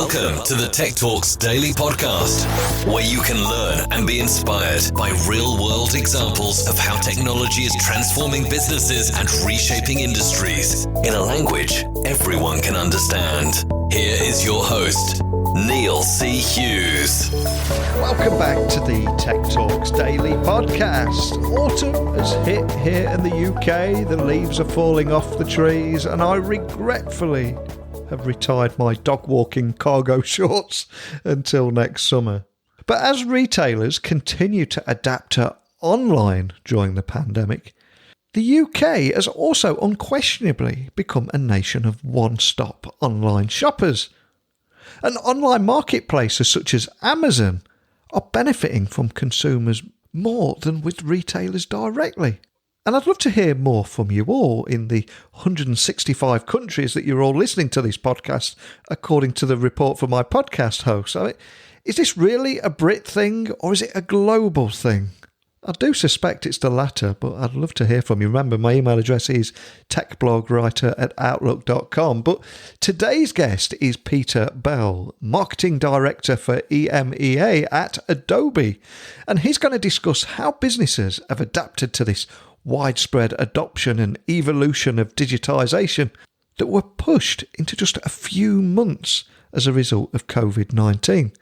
Welcome to the Tech Talks Daily Podcast, where you can learn and be inspired by real-world examples of how technology is transforming businesses and reshaping industries in a language everyone can understand. Here is your host, Neil C. Hughes. Welcome back to the Tech Talks Daily Podcast. Autumn has hit here in the UK, the leaves are falling off the trees, and I regretfully have retired my dog walking cargo shorts until next summer. But as retailers continue to adapt to online during the pandemic, the UK has also unquestionably become a nation of one-stop online shoppers. And online marketplaces such as Amazon are benefiting from consumers more than with retailers directly. And I'd love to hear more from you all in the 165 countries that you're all listening to this podcast, according to the report from my podcast host. I mean, is this really a Brit thing or is it a global thing? I do suspect it's the latter, but I'd love to hear from you. Remember, my email address is techblogwriter@outlook.com. But today's guest is Peter Bell, Marketing Director for EMEA at Adobe. And he's going to discuss how businesses have adapted to this widespread adoption and evolution of digitisation that were pushed into just a few months as a result of COVID-19.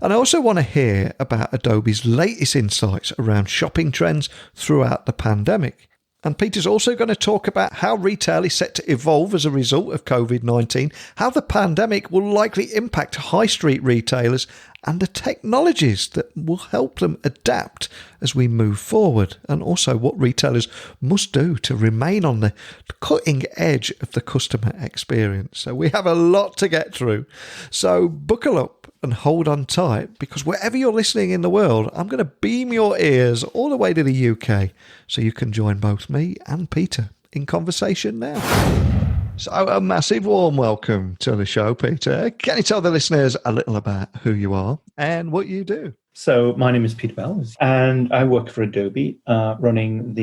And I also want to hear about Adobe's latest insights around shopping trends throughout the pandemic. And Peter's also going to talk about how retail is set to evolve as a result of COVID-19, how the pandemic will likely impact high street retailers, and the technologies that will help them adapt as we move forward, and also what retailers must do to remain on the cutting edge of the customer experience. So we have a lot to get through. So buckle up and hold on tight, because wherever you're listening in the world, I'm going to beam your ears all the way to the UK so you can join both me and Peter in conversation now. So a massive warm welcome to the show, Peter. Can you tell the listeners a little about who you are and what you do? So my name is Peter Bell, and I work for Adobe, running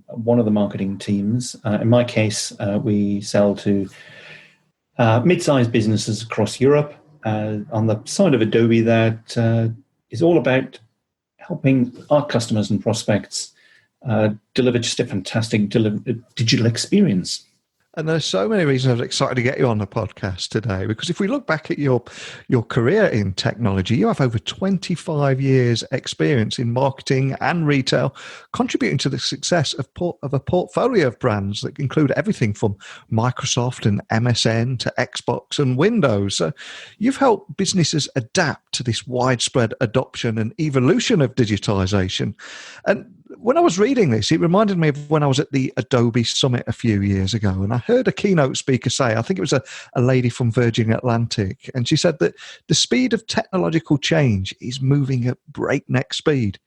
one of the marketing teams. In my case, we sell to mid-sized businesses across Europe. On the side of Adobe, that is all about helping our customers and prospects deliver just a fantastic digital experience. And there's so many reasons I was excited to get you on the podcast today, because if we look back at your career in technology, you have over 25 years experience in marketing and retail, contributing to the success of a portfolio of brands that include everything from Microsoft and MSN to Xbox and Windows. So you've helped businesses adapt to this widespread adoption and evolution of digitization. And when I was reading this, it reminded me of when I was at the Adobe Summit a few years ago, and I heard a keynote speaker say, I think it was a lady from Virgin Atlantic, and she said that the speed of technological change is moving at breakneck speed,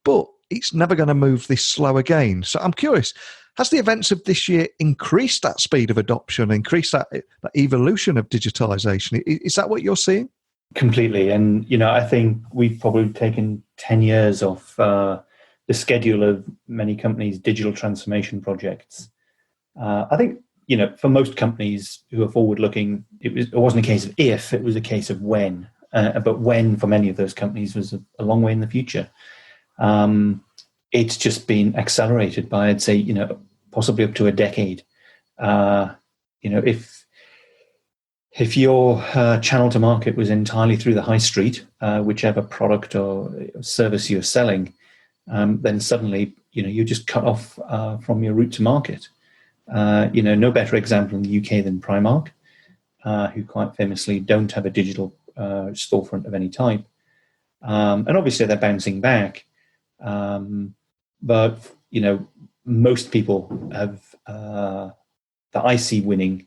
but it's never going to move this slow again. So I'm curious, has the events of this year increased that speed of adoption, increased that evolution of digitization? Is that what you're seeing? Completely. And, I think we've probably taken 10 years off the schedule of many companies' digital transformation projects. I think, for most companies who are forward-looking, it wasn't a case of if, it was a case of when. But when, for many of those companies, was a long way in the future. It's just been accelerated by, I'd say, possibly up to a decade. If your channel to market was entirely through the high street, whichever product or service you're selling, then suddenly, you're just cut off from your route to market. No better example in the UK than Primark, who quite famously don't have a digital storefront of any type. And obviously they're bouncing back. But, most people that I see winning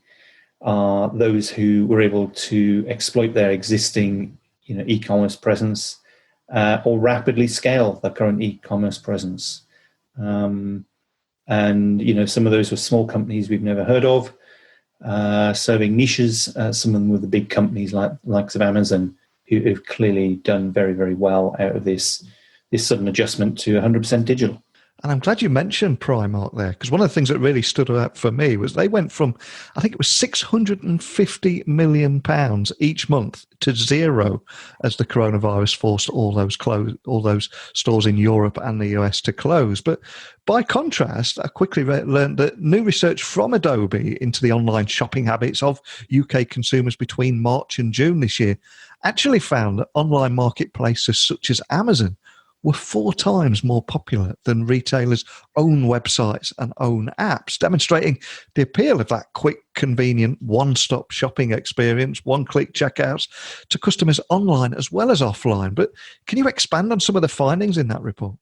are those who were able to exploit their existing, e-commerce presence, or rapidly scale their current e-commerce presence. And, some of those were small companies we've never heard of, serving niches. Some of them were the big companies likes of Amazon, who've clearly done very, very well out of this sudden adjustment to 100% digital. And I'm glad you mentioned Primark there, because one of the things that really stood out for me was they went from, I think it was £650 million each month to zero as the coronavirus forced all those stores in Europe and the US to close. But by contrast, I quickly learned that new research from Adobe into the online shopping habits of UK consumers between March and June this year actually found that online marketplaces such as Amazon were 4 times more popular than retailers' own websites and own apps, demonstrating the appeal of that quick, convenient, one-stop shopping experience, one-click checkouts to customers online as well as offline. But can you expand on some of the findings in that report?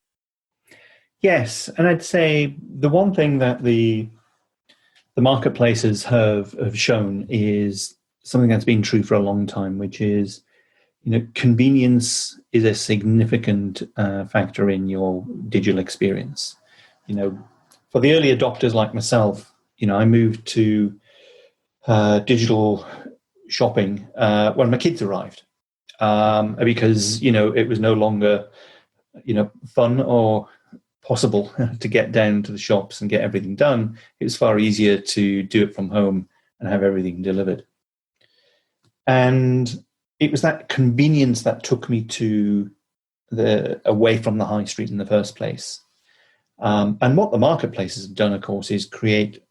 Yes, and I'd say the one thing that the marketplaces have shown is something that's been true for a long time, which is, convenience is a significant factor in your digital experience. For the early adopters like myself, I moved to digital shopping when my kids arrived, because it was no longer fun or possible to get down to the shops and get everything done. It was far easier to do it from home and have everything delivered. And it was that convenience that took me away from the high street in the first place. And what the marketplaces have done, of course, is create,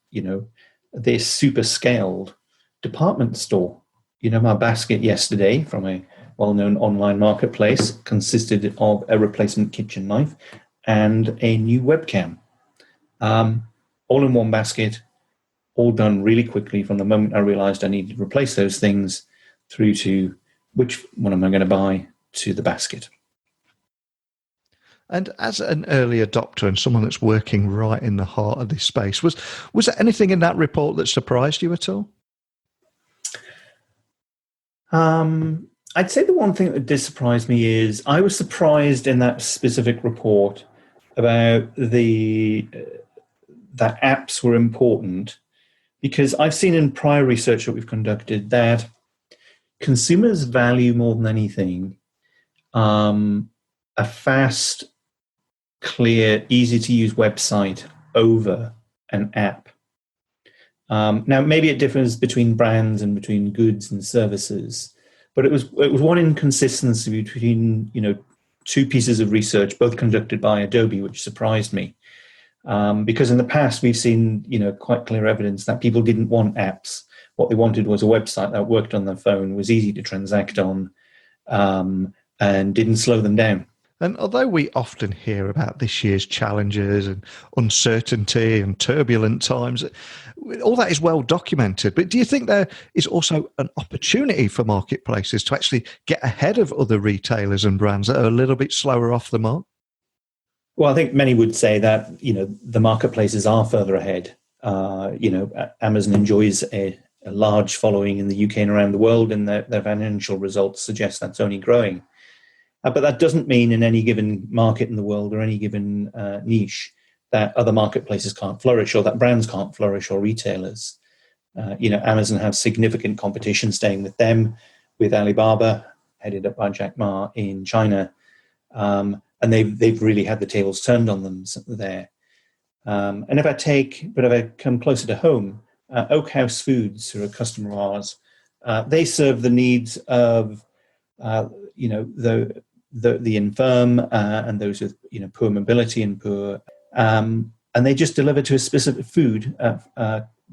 this super scaled department store. My basket yesterday from a well-known online marketplace consisted of a replacement kitchen knife and a new webcam, all in one basket, all done really quickly from the moment I realized I needed to replace those things through to which one am I going to buy to the basket. And as an early adopter and someone that's working right in the heart of this space, was there anything in that report that surprised you at all? I'd say the one thing that did surprise me is I was surprised in that specific report about that apps were important, because I've seen in prior research that we've conducted that consumers value more than anything a fast, clear, easy-to-use website over an app. Now, maybe it differs between brands and between goods and services, but it was one inconsistency between two pieces of research, both conducted by Adobe, which surprised me, because in the past we've seen quite clear evidence that people didn't want apps. What they wanted was a website that worked on their phone, was easy to transact on, and didn't slow them down. And although we often hear about this year's challenges and uncertainty and turbulent times, all that is well documented. But do you think there is also an opportunity for marketplaces to actually get ahead of other retailers and brands that are a little bit slower off the mark? Well, I think many would say that, the marketplaces are further ahead. Amazon enjoys a large following in the UK and around the world, and their financial results suggest that's only growing. But that doesn't mean in any given market in the world or any given niche that other marketplaces can't flourish, or that brands can't flourish, or retailers. Amazon has significant competition staying with them, with Alibaba, headed up by Jack Ma in China. And they've really had the tables turned on them there. And if I come closer to home, Oak House Foods, who are a customer of ours, they serve the needs of the infirm and those with poor mobility and poor, and they just deliver to a specific food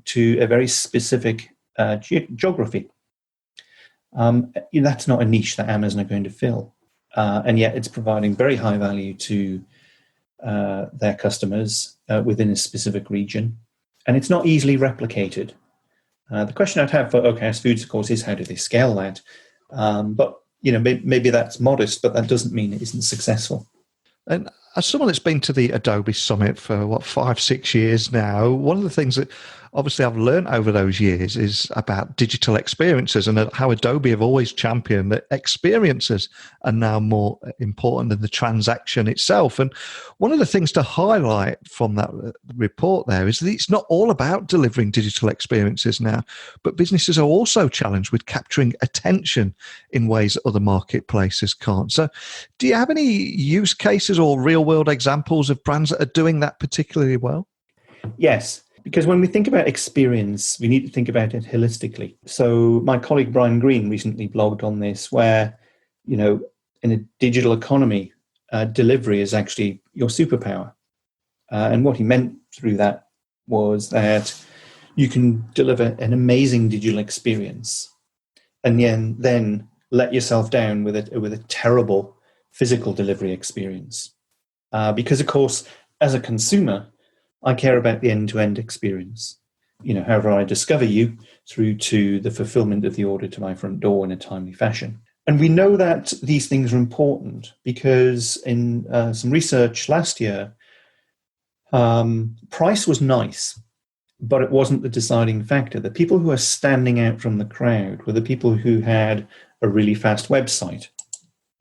to a very specific geography. That's not a niche that Amazon are going to fill, and yet it's providing very high value to their customers within a specific region, and it's not easily replicated. The question I'd have for Oak House Foods, of course, is how do they scale that? But maybe that's modest, but that doesn't mean it isn't successful. And as someone that's been to the Adobe Summit for 5-6 years now, one of the things that obviously I've learned over those years is about digital experiences, and how Adobe have always championed that experiences are now more important than the transaction itself. And one of the things to highlight from that report there is that it's not all about delivering digital experiences now, but businesses are also challenged with capturing attention in ways that other marketplaces can't. So do you have any use cases or real real world examples of brands that are doing that particularly well? Yes, because when we think about experience, we need to think about it holistically. So my colleague Brian Green recently blogged on this, where, in a digital economy, delivery is actually your superpower. And what he meant through that was that you can deliver an amazing digital experience and then let yourself down with a terrible physical delivery experience. Because, of course, as a consumer, I care about the end-to-end experience. However I discover you through to the fulfillment of the order to my front door in a timely fashion. And we know that these things are important because in some research last year, price was nice, but it wasn't the deciding factor. The people who are standing out from the crowd were the people who had a really fast website.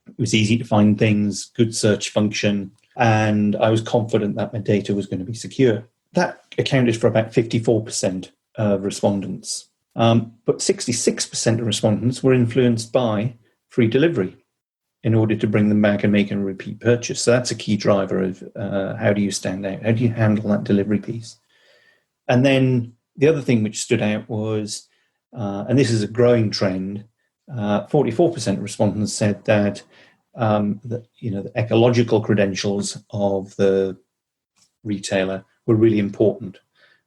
It was easy to find things, good search function, and I was confident that my data was going to be secure. That accounted for about 54% of respondents. But 66% of respondents were influenced by free delivery in order to bring them back and make a repeat purchase. So that's a key driver of how do you stand out? How do you handle that delivery piece? And then the other thing which stood out was, and this is a growing trend, 44% of respondents said that the ecological credentials of the retailer were really important,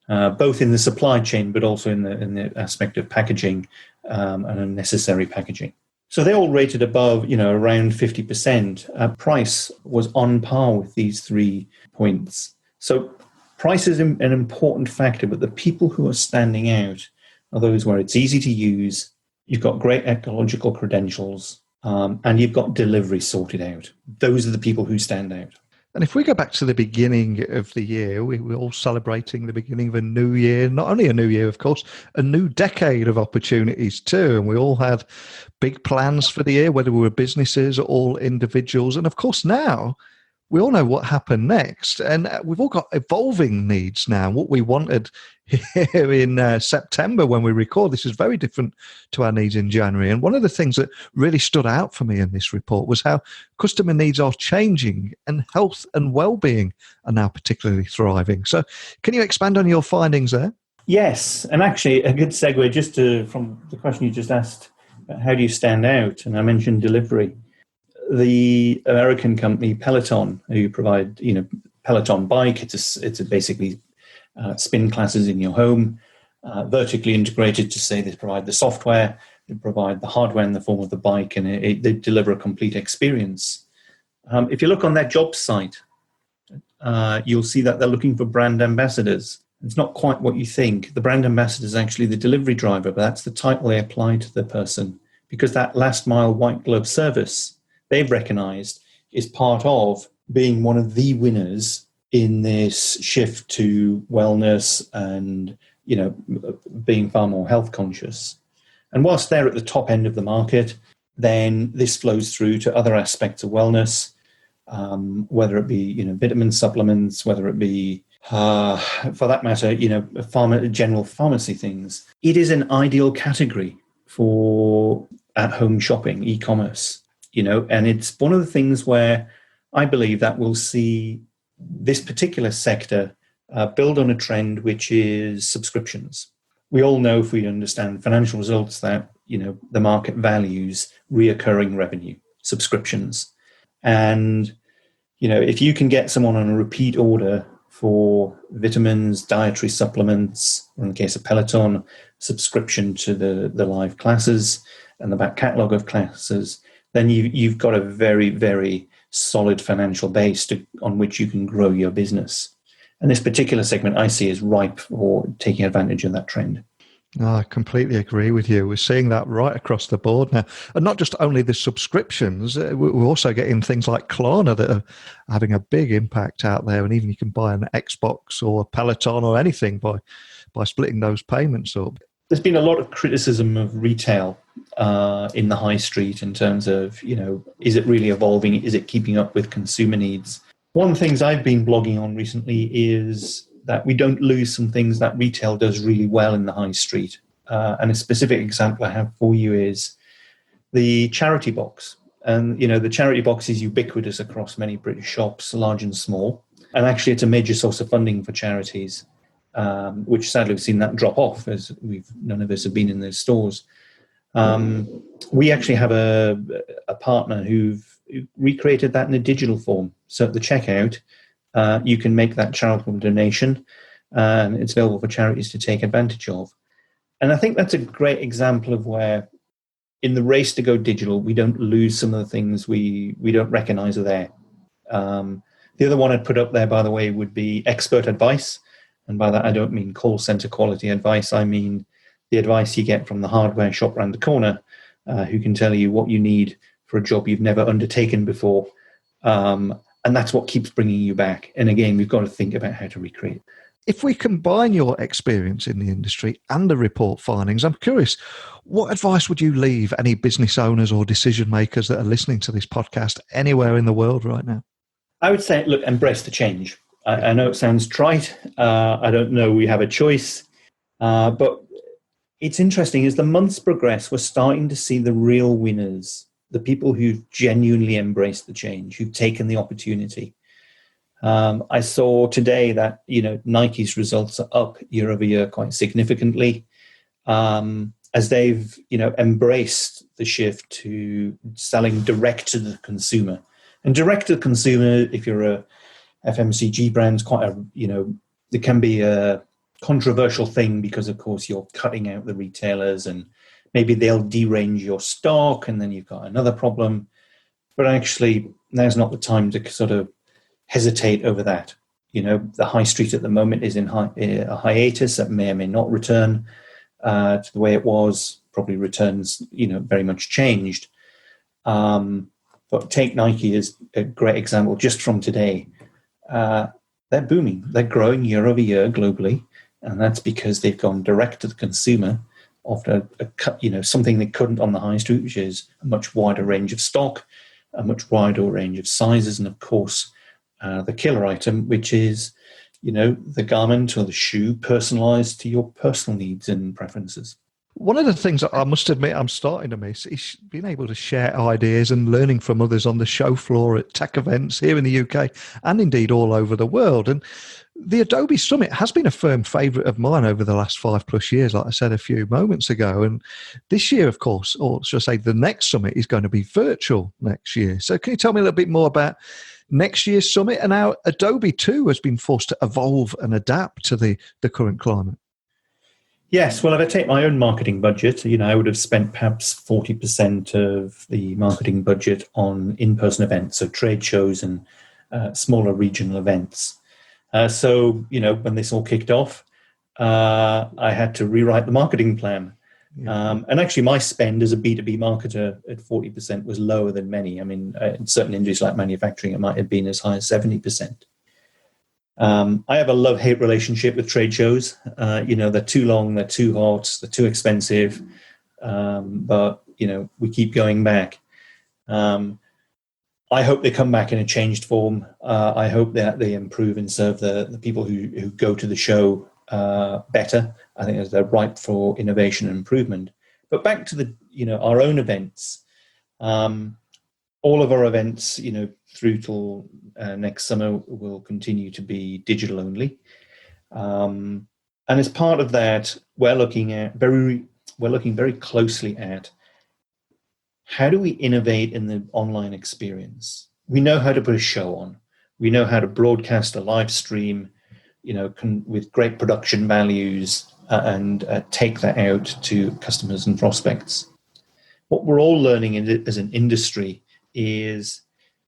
both in the supply chain but also in the aspect of packaging and unnecessary packaging. So they all rated above, around 50%. Price was on par with these 3 points. So price is an important factor, but the people who are standing out are those where it's easy to use, you've got great ecological credentials, and you've got delivery sorted out. Those are the people who stand out. And if we go back to the beginning of the year, we're all celebrating the beginning of a new year, not only a new year, of course, a new decade of opportunities too. And we all had big plans for the year, whether we were businesses or all individuals. And of course, now we all know what happened next. And we've all got evolving needs now. What we wanted here in September when we record this is very different to our needs in January. And one of the things that really stood out for me in this report was how customer needs are changing and health and well-being are now particularly thriving. So can you expand on your findings there? Yes, and actually a good segue just from the question you just asked, how do you stand out? And I mentioned delivery. The American company Peloton, who provide, Peloton bike, it's basically spin classes in your home, vertically integrated to say they provide the software, they provide the hardware in the form of the bike, and they deliver a complete experience. If you look on their job site, you'll see that they're looking for brand ambassadors. It's not quite what you think. The brand ambassador is actually the delivery driver, but that's the title they apply to the person because that last mile white glove service they've recognized is part of being one of the winners in this shift to wellness and, being far more health conscious. And whilst they're at the top end of the market, then this flows through to other aspects of wellness, whether it be, vitamin supplements, whether it be, for that matter, general pharmacy things. It is an ideal category for at-home shopping, e-commerce. And it's one of the things where I believe that we'll see this particular sector build on a trend, which is subscriptions. We all know, if we understand financial results, that, the market values reoccurring revenue, subscriptions. And, if you can get someone on a repeat order for vitamins, dietary supplements, or in the case of Peloton, subscription to the live classes and the back catalogue of classes, then you've got a very, very solid financial base on which you can grow your business. And this particular segment I see is ripe for taking advantage of that trend. I completely agree with you. We're seeing that right across the board now. And not just only the subscriptions, we're also getting things like Klarna that are having a big impact out there. And even you can buy an Xbox or a Peloton or anything by splitting those payments up. There's been a lot of criticism of retail in the high street in terms of, is it really evolving? Is it keeping up with consumer needs? One of the things I've been blogging on recently is that we don't lose some things that retail does really well in the high street. And a specific example I have for you is the charity box. And, the charity box is ubiquitous across many British shops, large and small. And actually, it's a major source of funding for charities, which sadly we've seen that drop off as none of us have been in those stores. We actually have a partner who recreated that in a digital form. So at the checkout, you can make that charitable donation, and it's available for charities to take advantage of. And I think that's a great example of where, in the race to go digital, we don't lose some of the things we don't recognize are there. The other one I'd put up there, by the way, would be expert advice. And by that, I don't mean call center quality advice. I mean the advice you get from the hardware shop around the corner, who can tell you what you need for a job you've never undertaken before. And that's what keeps bringing you back. And again, we've got to think about how to recreate. If we combine your experience in the industry and the report findings, I'm curious, what advice would you leave any business owners or decision makers that are listening to this podcast anywhere in the world right now? I would say, look, embrace the change. I know it sounds trite. I don't know we have a choice. But it's interesting, as the months progress, we're starting to see the real winners, the people who've genuinely embraced the change, who've taken the opportunity. I saw today that, Nike's results are up year over year quite significantly, as they've, embraced the shift to selling direct to the consumer. And direct to the consumer, if you're a FMCG brand, it can be a controversial thing because, of course, you're cutting out the retailers and maybe they'll derange your stock and then you've got another problem. But actually, now's not the time to sort of hesitate over that. The high street at the moment is in a hiatus that may or may not return to the way it was. Probably returns, very much changed. But take Nike as a great example just from today. They're booming. They're growing year over year globally, and that's because they've gone direct to the consumer, offered something they couldn't on the high street, which is a much wider range of stock, a much wider range of sizes, and of course, the killer item, which is, the garment or the shoe personalized to your personal needs and preferences. One of the things that I must admit I'm starting to miss is being able to share ideas and learning from others on the show floor at tech events here in the UK and indeed all over the world. And the Adobe Summit has been a firm favourite of mine over the last 5+ years, like I said a few moments ago. And this year, of course, or should I say the next summit is going to be virtual next year. So can you tell me a little bit more about next year's summit and how Adobe too has been forced to evolve and adapt to the current climate? Yes, well, if I take my own marketing budget, I would have spent perhaps 40% of the marketing budget on in-person events, so trade shows and smaller regional events. So, when this all kicked off, I had to rewrite the marketing plan. Yeah. And actually, my spend as a B2B marketer at 40% was lower than many. I mean, in certain industries like manufacturing, it might have been as high as 70%. I have a love-hate relationship with trade shows. They're too long, they're too hot, they're too expensive. But we keep going back. I hope they come back in a changed form. I hope that they improve and serve the people who go to the show better. I think they're ripe for innovation and improvement. But back to our own events. All of our events, through till next summer will continue to be digital only. And as part of that, we're looking very closely at how do we innovate in the online experience. We know how to put a show on. We know how to broadcast a live stream, with great production values and take that out to customers and prospects. What we're all learning as an industry is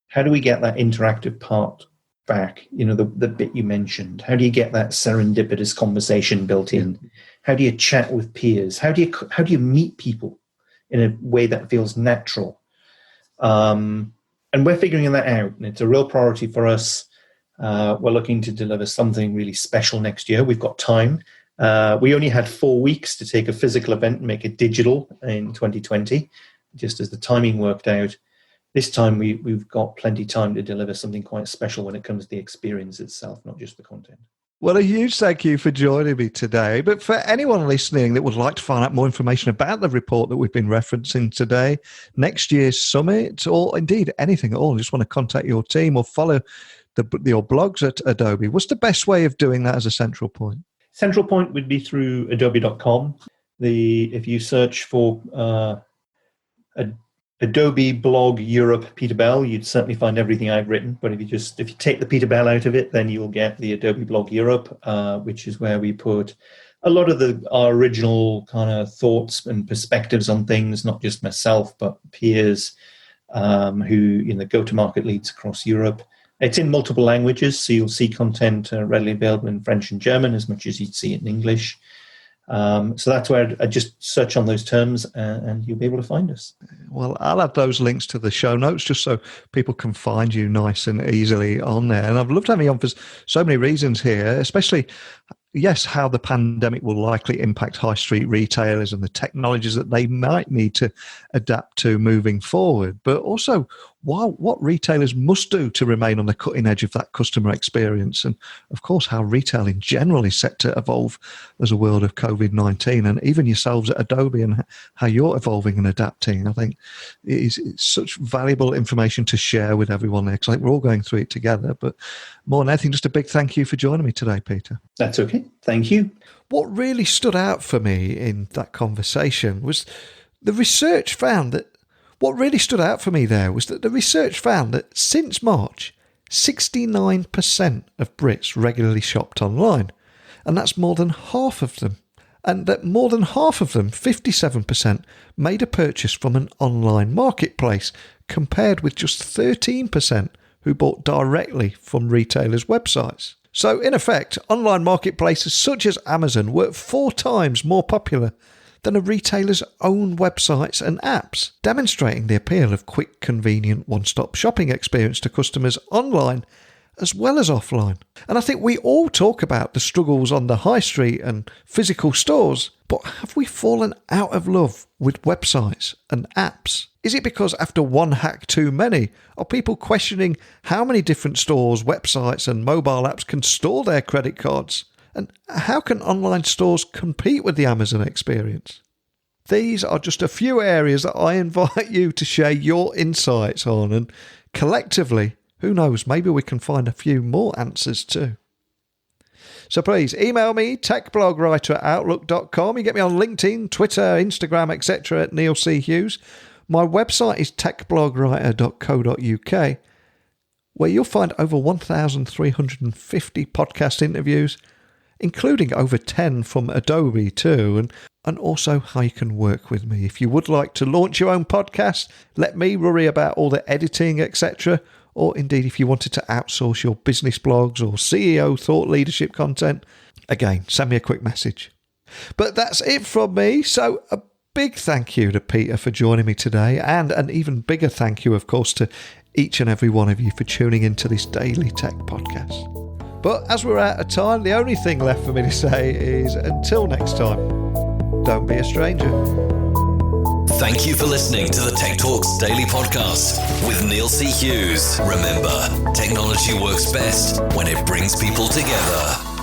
how do we get that interactive part back? The bit you mentioned. How do you get that serendipitous conversation built in? How do you chat with peers? How do you meet people in a way that feels natural? And we're figuring that out, and it's a real priority for us. We're looking to deliver something really special next year. We've got time. We only had 4 weeks to take a physical event and make it digital in 2020, just as the timing worked out. This time we've got plenty of time to deliver something quite special when it comes to the experience itself, not just the content. Well, a huge thank you for joining me today. But for anyone listening that would like to find out more information about the report that we've been referencing today, next year's summit, or indeed anything at all, just want to contact your team or follow your blogs at Adobe, what's the best way of doing that as a central point? Central point would be through adobe.com. If you search for Adobe blog Europe Peter Bell, you'd certainly find everything I've written. But if you take the Peter Bell out of it, then you'll get the Adobe blog Europe, which is where we put a lot of our original kind of thoughts and perspectives on things, not just myself, but peers who go-to-market leads across Europe. It's in multiple languages, so you'll see content readily available in French and German as much as you'd see it in English. So that's where I just search on those terms and you'll be able to find us. Well, I'll add those links to the show notes just so people can find you nice and easily on there. And I've loved having you on for so many reasons here, especially, yes, how the pandemic will likely impact high street retailers and the technologies that they might need to adapt to moving forward, but also what retailers must do to remain on the cutting edge of that customer experience. And of course, how retail in general is set to evolve as a world of COVID-19, and even yourselves at Adobe and how you're evolving and adapting. I think it's such valuable information to share with everyone there, because I think we're all going through it together. But more than anything, just a big thank you for joining me today, Peter. That's okay. Thank you. What really stood out for me in that conversation was the research found that the research found that since March, 69% of Brits regularly shopped online, and that's more than half of them. And that more than half of them, 57%, made a purchase from an online marketplace, compared with just 13% who bought directly from retailers' websites. So, in effect, online marketplaces such as Amazon were 4 times more popular than a retailer's own websites and apps, demonstrating the appeal of quick, convenient, one-stop shopping experience to customers online as well as offline. And I think we all talk about the struggles on the high street and physical stores, but have we fallen out of love with websites and apps? Is it because after one hack too many, are people questioning how many different stores, websites and mobile apps can store their credit cards? And how can online stores compete with the Amazon experience? These are just a few areas that I invite you to share your insights on, and collectively, who knows, maybe we can find a few more answers too. So please email me, techblogwriter@outlook.com. You get me on LinkedIn, Twitter, Instagram, etc. at Neil C. Hughes. My website is techblogwriter.co.uk, where you'll find over 1,350 podcast interviews, including over 10 from Adobe too, and also how you can work with me. If you would like to launch your own podcast, let me worry about all the editing, etc., or indeed if you wanted to outsource your business blogs or CEO thought leadership content, again, send me a quick message. But that's it from me. So a big thank you to Peter for joining me today, and an even bigger thank you, of course, to each and every one of you for tuning into this daily tech podcast. But as we're out of time, the only thing left for me to say is until next time, don't be a stranger. Thank you for listening to the Tech Talks Daily Podcast with Neil C. Hughes. Remember, technology works best when it brings people together.